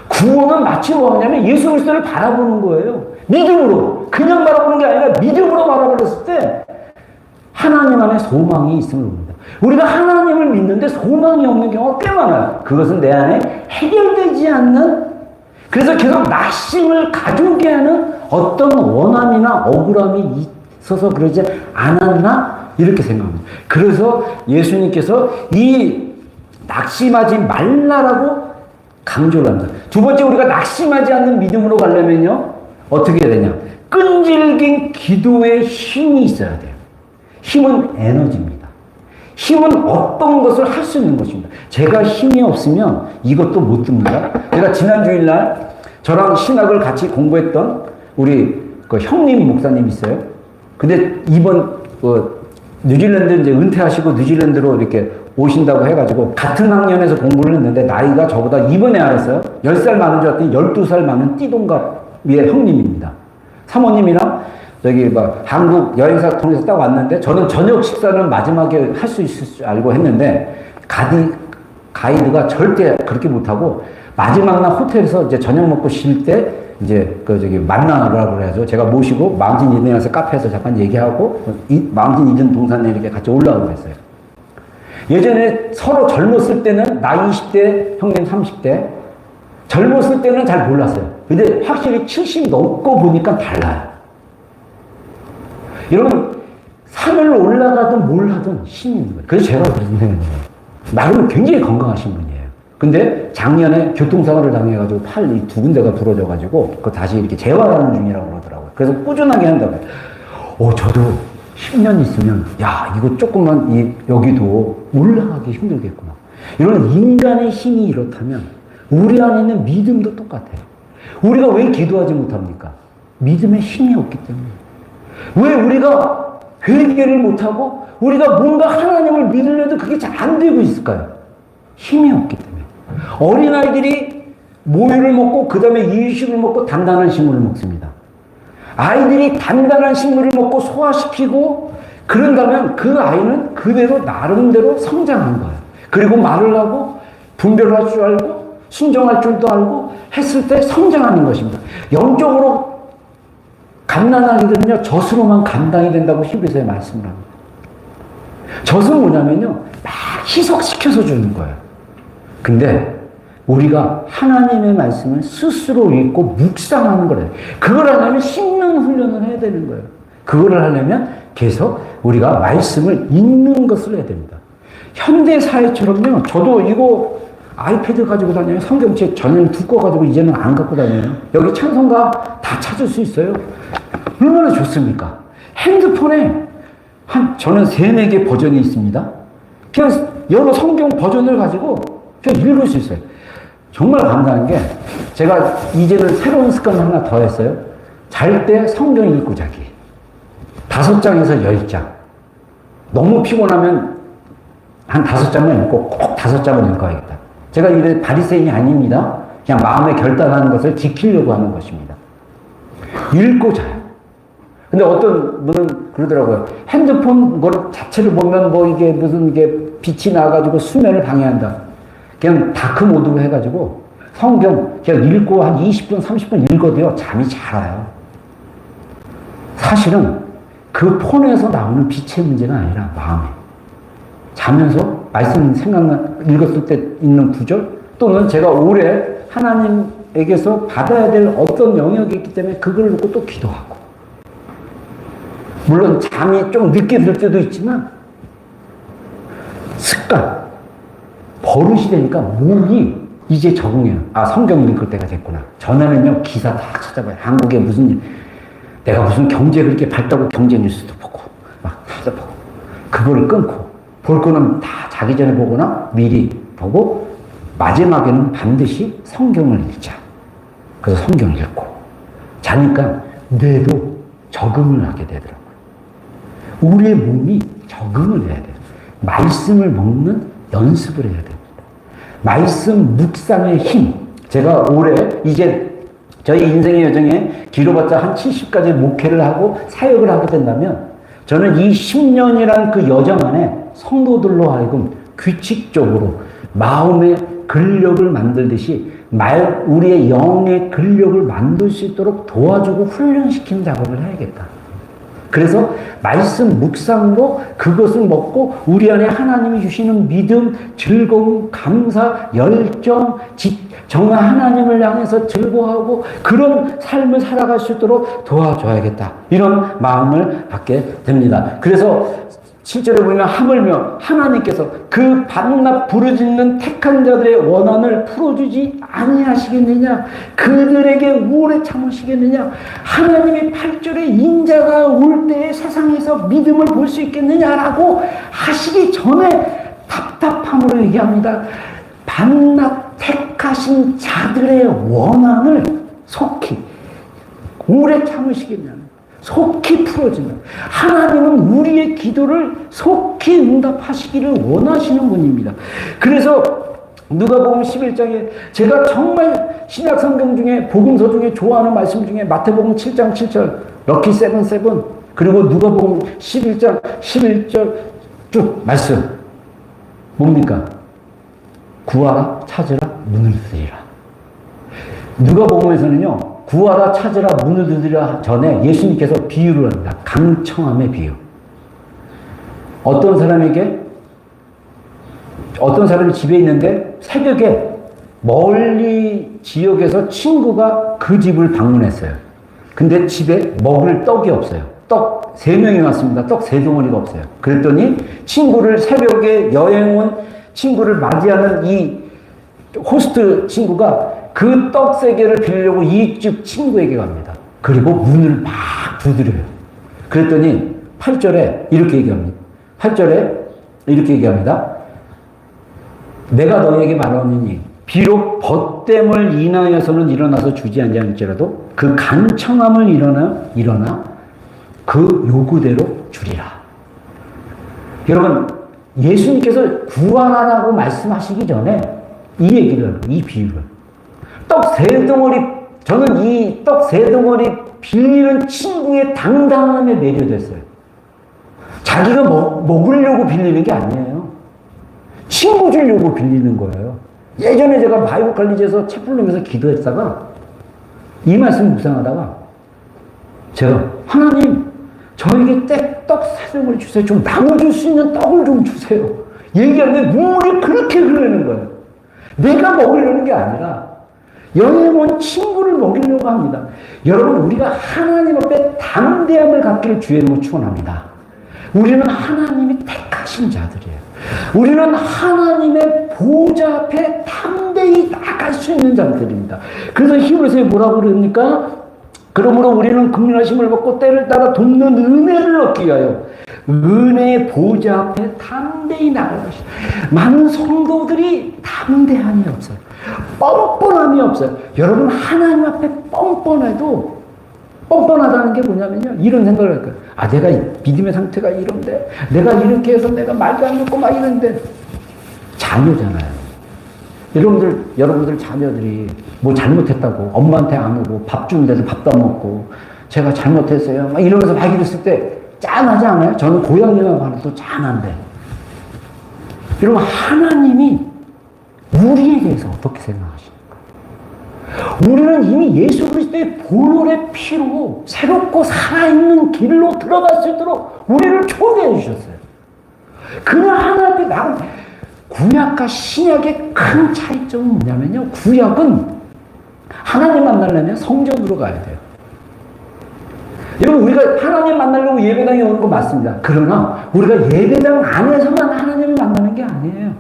구원은 마치 뭐냐면 예수 그리스도를 바라보는 거예요. 믿음으로. 그냥 바라보는 게 아니라 믿음으로 바라보았을 때 하나님 안에 소망이 있음을 봅니다. 우리가 하나님을 믿는데 소망이 없는 경우가 꽤 많아요. 그것은 내 안에 해결되지 않는, 그래서 계속 낙심을 가져오게 하는 어떤 원함이나 억울함이 있어서 그러지 않았나? 이렇게 생각합니다. 그래서 예수님께서 이 낙심하지 말라라고 강조를 합니다. 두 번째, 우리가 낙심하지 않는 믿음으로 가려면요, 어떻게 해야 되냐? 끈질긴 기도의 힘이 있어야 돼요. 힘은 에너지입니다. 힘은 어떤 것을 할 수 있는 것입니다. 제가 힘이 없으면 이것도 못 듭니다. 제가 지난 주일날 저랑 신학을 같이 공부했던 우리 그 형님 목사님 있어요. 근데 이번 뉴질랜드 이제 은퇴하시고 뉴질랜드로 이렇게 오신다고 해가지고 같은 학년에서 공부를 했는데 나이가 저보다 이번에 알았어요. 10살 많은 줄 알았더니 12살 많은 띠동갑의 형님입니다. 사모님이랑 저기 한국 여행사 통해서 딱 왔는데 저는 저녁 식사는 마지막에 할 수 있을 줄 알고 했는데 가이드가 절대 그렇게 못하고 마지막 날 호텔에서 이제 저녁 먹고 쉴 때 이제 만나라고 그래가지고 제가 모시고 마운틴 이든에서 카페에서 잠깐 얘기하고 마운틴 이든 동산에 이렇게 같이 올라오고 했어요. 예전에 서로 젊었을 때는 나 20대, 형님 30대, 젊었을 때는 잘 몰랐어요. 근데 확실히 70 넘고 보니까 달라요. 산을 올라가든 뭘 하든 힘이 있는 거예요. 그래서 제가 그런 생각을 해요. 나름 굉장히 건강하신 분이에요. 근데 작년에 교통사고를 당해가지고 팔 이 두 군데가 부러져가지고 그거 다시 이렇게 재활하는 중이라고 그러더라고요. 그래서 꾸준하게 한다고 해요. 저도 10년 있으면 야 이거 조금만 여기도 올라가기 힘들겠구나. 이런 인간의 힘이 이렇다면 우리 안에 있는 믿음도 똑같아요. 우리가 왜 기도하지 못합니까? 믿음의 힘이 없기 때문에. 왜 우리가 회개를 못하고 우리가 뭔가 하나님을 믿으려도 그게 잘 안 되고 있을까요? 힘이 없기 때문에. 어린아이들이 모유를 먹고 그 다음에 이유식을 먹고 단단한 식물을 먹습니다. 아이들이 단단한 식물을 먹고 소화시키고 그런다면 그 아이는 그대로 나름대로 성장한 거예요. 그리고 말을 하고 분별할 줄 알고 순종할 줄도 알고 했을 때 성장하는 것입니다. 영적으로 갓난아기들은요 젖으로만 감당이 된다고 히브리서에 말씀을 합니다. 젖은 뭐냐면요 막 희석시켜서 주는 거예요. 근데 우리가 하나님의 말씀을 스스로 읽고 묵상하는 거래요. 그걸 하려면 씹는 훈련을 해야 되는 거예요. 그거를 하려면 계속 우리가 말씀을 읽는 것을 해야 됩니다. 현대 사회처럼요 저도 이거 아이패드 가지고 다녀요. 성경책 전혀 두꺼워가지고 이제는 안 갖고 다녀요. 여기 찬송가 다 찾을 수 있어요. 얼마나 좋습니까? 핸드폰에 저는 3-4개 버전이 있습니다. 그냥 여러 성경 버전을 가지고 그냥 읽을 수 있어요. 정말 감사한 게 제가 이제는 새로운 습관을 하나 더 했어요. 잘 때 성경 읽고 자기. 5장에서 10장. 너무 피곤하면 한 5장만 읽고 꼭 5장을 읽어야겠다. 제가 이래 바리새인이 아닙니다. 그냥 마음에 결단하는 것을 지키려고 하는 것입니다. 읽고 자요. 근데 어떤 분은 그러더라고요. 핸드폰 거 자체를 보면 뭐 이게 무슨 이게 빛이 나가지고 수면을 방해한다. 그냥 다크 모드로 해가지고 성경 그냥 읽고 한 20분, 30분 읽어도요, 잠이 잘 와요. 사실은 그 폰에서 나오는 빛의 문제가 아니라 마음에. 자면서 말씀 읽었을 때 있는 구절 또는 제가 올해 하나님에게서 받아야 될 어떤 영역이 있기 때문에 그걸 놓고 또 기도하고. 물론 잠이 좀 늦게 들 때도 있지만 습관, 버릇이 되니까 몸이 이제 적응해요. 아, 성경 읽을 때가 됐구나. 전에는요, 기사 다 찾아봐요. 한국에 무슨 일, 내가 무슨 경제 그렇게 밝다고 경제 뉴스도 보고, 막 찾아보고, 그거를 끊고, 볼 거는 다 자기 전에 보거나 미리 보고, 마지막에는 반드시 성경을 읽자. 그래서 성경을 읽고, 자니까 뇌도 적응을 하게 되더라고요. 우리의 몸이 적응을 해야 돼요. 말씀을 먹는 연습을 해야 됩니다. 말씀 묵상의 힘. 제가 올해 이제 저희 인생의 여정에 길어봤자 한 70까지 목회를 하고 사역을 하게 된다면 저는 이 10년이란 그 여정 안에 성도들로 하여금 규칙적으로 마음의 근력을 만들듯이 우리의 영의 근력을 만들 수 있도록 도와주고 훈련시키는 작업을 해야겠다. 그래서 말씀 묵상으로 그것을 먹고 우리 안에 하나님이 주시는 믿음, 즐거움, 감사, 열정, 정말 하나님을 향해서 즐거워하고 그런 삶을 살아갈 수 있도록 도와줘야겠다. 이런 마음을 갖게 됩니다. 그래서 7절에 보면 하물며 하나님께서 그 밤낮 부르짖는 택한 자들의 원한을 풀어주지 아니하시겠느냐, 그들에게 오래 참으시겠느냐, 하나님의 8절에 인자가 올 때에 세상에서 믿음을 볼 수 있겠느냐라고 하시기 전에 답답함으로 얘기합니다. 밤낮 택하신 자들의 원한을 속히 오래 참으시겠냐, 속히 풀어진다. 하나님은 우리의 기도를 속히 응답하시기를 원하시는 분입니다. 그래서 누가복음 11장에 제가 정말 신약 성경 중에 복음서 중에 좋아하는 말씀 중에 마태복음 7장 7절 럭키 7 그리고 누가복음 11장 11절 쭉 말씀 뭡니까? 구하라 찾으라 문을 두드리라. 누가복음에서는요, 구하라 찾으라 문을 두드리라 전에 예수님께서 비유를 합니다. 강청함의 비유. 어떤 사람이 집에 있는데 새벽에 멀리 지역에서 친구가 그 집을 방문했어요. 근데 집에 먹을 떡이 없어요. 떡 3명이 왔습니다. 떡 3덩어리가 없어요. 그랬더니 친구를 새벽에 여행 온 친구를 맞이하는 이 호스트 친구가 그 떡 3개를 빌려고 이집 친구에게 갑니다. 그리고 문을 막 두드려요. 그랬더니 8절에 이렇게 얘기합니다. 8절에 이렇게 얘기합니다. 내가 너에게 말하노니 비록 벗됨을 인하여서는 일어나서 주지 아니할지라도 그 간청함을 일어나 그 요구대로 주리라. 여러분, 예수님께서 구하라고 말씀하시기 전에 이 얘기를, 이 비유를. 떡 3덩어리, 저는 이 떡 3덩어리 빌리는 친구의 당당함에 매료됐어요. 자기가 먹으려고 빌리는 게 아니에요. 친구 주려고 빌리는 거예요. 예전에 제가 바이블 칼리지에서 책 부르면서 기도했다가 이 말씀 묵상하다가 제가 하나님 저에게 떡 3덩어리 주세요. 좀 나눠줄 수 있는 떡을 좀 주세요. 얘기하는데 눈물이 그렇게 흐르는 거예요. 내가 먹으려는 게 아니라 여행 온 친구를 먹이려고 합니다. 여러분, 우리가 하나님 앞에 담대함을 갖기를 주의 이름으로 축원합니다. 우리는 하나님이 택하신 자들이에요. 우리는 하나님의 보좌 앞에 담대히 나갈 수 있는 자들입니다. 그래서 히브리서에 뭐라고 그럽니까? 그러므로 우리는 긍휼하심을 받고 때를 따라 돕는 은혜를 얻기 위하여 은혜의 보좌 앞에 담대히 나갈 것이다. 많은 성도들이 담대함이 없어요. 뻔뻔함이 없어요. 여러분, 하나님 앞에 뻔뻔해도 뻔뻔하다는 게 뭐냐면요, 이런 생각을 할 거예요. 아, 내가 믿음의 상태가 이런데, 내가 이렇게 해서 내가 말도 안 듣고 막 이런데, 자녀잖아요. 여러분들 자녀들이 뭐 잘못했다고 엄마한테 안 오고 밥 주는데도 밥도 안 먹고 제가 잘못했어요 막 이러면서 막 이랬을 때 짠하지 않아요? 저는 고양이만 봐도 짠한데. 여러분, 하나님이 우리에 대해서 어떻게 생각하십니까? 우리는 이미 예수 그리스도의 보혈의 피로 새롭고 살아있는 길로 들어갈 수 있도록 우리를 초대해 주셨어요. 그냥 하나님께 나온 구약과 신약의 큰 차이점은 뭐냐면요, 구약은 하나님 만나려면 성전으로 가야 돼요. 여러분, 우리가 하나님 만나려고 예배당에 오는 거 맞습니다. 그러나 우리가 예배당 안에서만 하나님을 만나는 게 아니에요.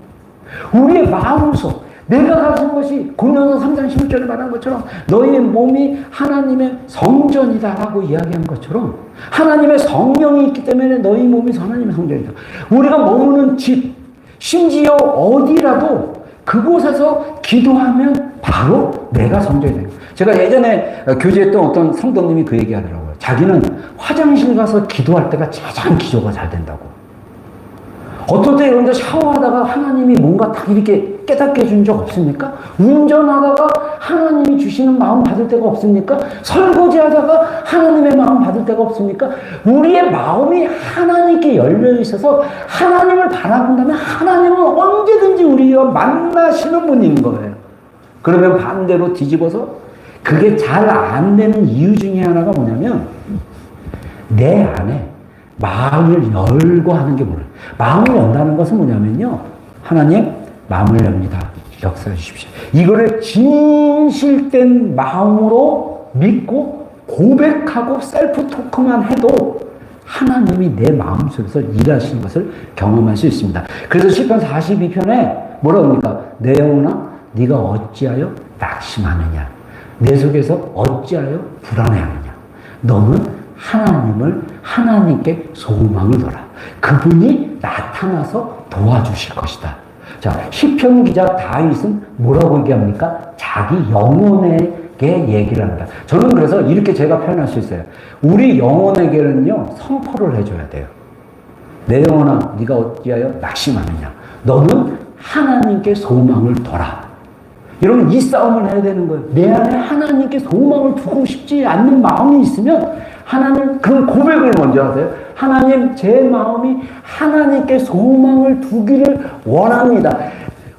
우리의 마음속, 내가 가진 것이 고린도서 3장 16절에 말한 것처럼 너희의 몸이 하나님의 성전이다라고 이야기한 것처럼 하나님의 성령이 있기 때문에 너희 몸이 하나님의 성전이다. 우리가 머무는 집, 심지어 어디라도 그곳에서 기도하면 바로 내가 성전이 됩니다. 제가 예전에 교제했던 어떤 성도님이 그 얘기 하더라고요. 자기는 화장실 가서 기도할 때가 가장 기도가 잘 된다고. 어떨 때 이런데 샤워하다가 하나님이 뭔가 딱 이렇게 깨닫게 해준 적 없습니까? 운전하다가 하나님이 주시는 마음 받을 때가 없습니까? 설거지하다가 하나님의 마음 받을 때가 없습니까? 우리의 마음이 하나님께 열려 있어서 하나님을 바라본다면 하나님은 언제든지 우리와 만나시는 분인 거예요. 그러면 반대로 뒤집어서 그게 잘 안 되는 이유 중에 하나가 뭐냐면 내 안에 마음을 열고 하는 게 뭐예요? 마음을 연다는 것은 뭐냐면요, 하나님 마음을 엽니다. 역사해 주십시오. 이거를 진실된 마음으로 믿고 고백하고 셀프 토크만 해도 하나님이 내 마음속에서 일하시는 것을 경험할 수 있습니다. 그래서 시편 42편에 뭐라고 합니까? 내 영혼아 네가 어찌하여 낙심하느냐, 내 속에서 어찌하여 불안해하느냐, 너는 하나님께 소망을 둬라. 그분이 나타나서 도와주실 것이다. 자, 시편 기자 다윗은 뭐라고 얘기합니까? 자기 영혼에게 얘기를 합니다. 저는 그래서 이렇게 제가 표현할 수 있어요. 우리 영혼에게는요, 선포를 해줘야 돼요. 내 영혼아, 네가 어찌하여 낙심하느냐, 너는 하나님께 소망을 둬라. 여러분, 이 싸움을 해야 되는 거예요. 내 안에 하나님께 소망을 두고 싶지 않는 마음이 있으면 하나님, 그런 고백을 먼저 하세요. 하나님, 제 마음이 하나님께 소망을 두기를 원합니다.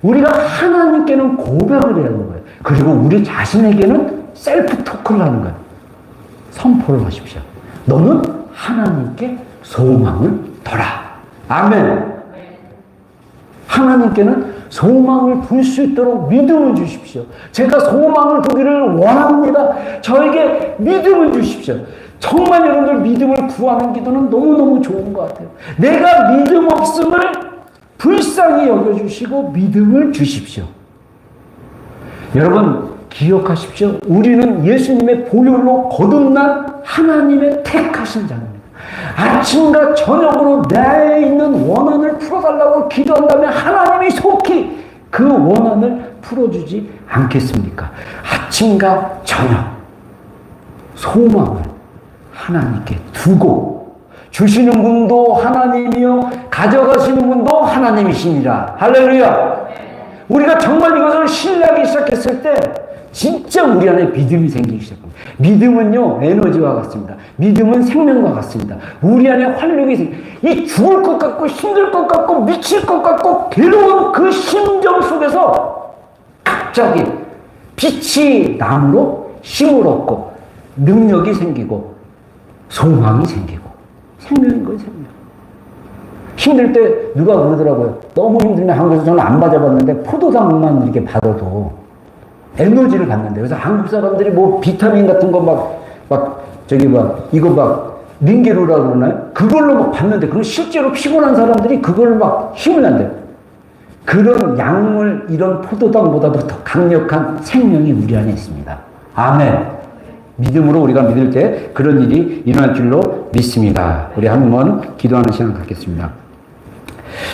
우리가 하나님께는 고백을 해야 하는 거예요. 그리고 우리 자신에게는 셀프 토크를 하는 거예요. 선포를 하십시오. 너는 하나님께 소망을 둬라. 아멘. 하나님께는 소망을 둘 수 있도록 믿음을 주십시오. 제가 소망을 두기를 원합니다. 저에게 믿음을 주십시오. 정말 여러분들 믿음을 구하는 기도는 너무너무 좋은 것 같아요. 내가 믿음 없음을 불쌍히 여겨주시고 믿음을 주십시오. 여러분 기억하십시오. 우리는 예수님의 보혈로 거듭난 하나님의 택하신 자입니다. 아침과 저녁으로 내 있는 원한을 풀어달라고 기도한다면 하나님이 속히 그 원한을 풀어주지 않겠습니까? 아침과 저녁 소망을 하나님께 두고 주시는 분도 하나님이요 가져가시는 분도 하나님이시니라. 할렐루야. 우리가 정말 이것을 신뢰하기 시작했을 때 진짜 우리 안에 믿음이 생기기 시작합니다. 믿음은요 에너지와 같습니다. 믿음은 생명과 같습니다. 우리 안에 활력이 이 죽을 것 같고 힘들 것 같고 미칠 것 같고 괴로운 그 심정 속에서 갑자기 빛이 남으로 힘을 얻고 능력이 생기고 소망이 생기고 생명인 거예요. 생명. 힘들 때 누가 그러더라고요. 너무 힘들면 한국에서 저는 안 맞아봤는데 포도당만 이렇게 받아도 에너지를 받는데 그래서 한국 사람들이 뭐 비타민 같은 거 이거 막 링게루라고 그러나요? 그걸로 막 받는데 그럼 실제로 피곤한 사람들이 그걸 막 힘을 난대요. 그런 약물 이런 포도당보다도 더 강력한 생명이 우리 안에 있습니다. 아멘. 믿음으로 우리가 믿을 때 그런 일이 일어날 줄로 믿습니다. 우리 한 번 기도하는 시간 갖겠습니다.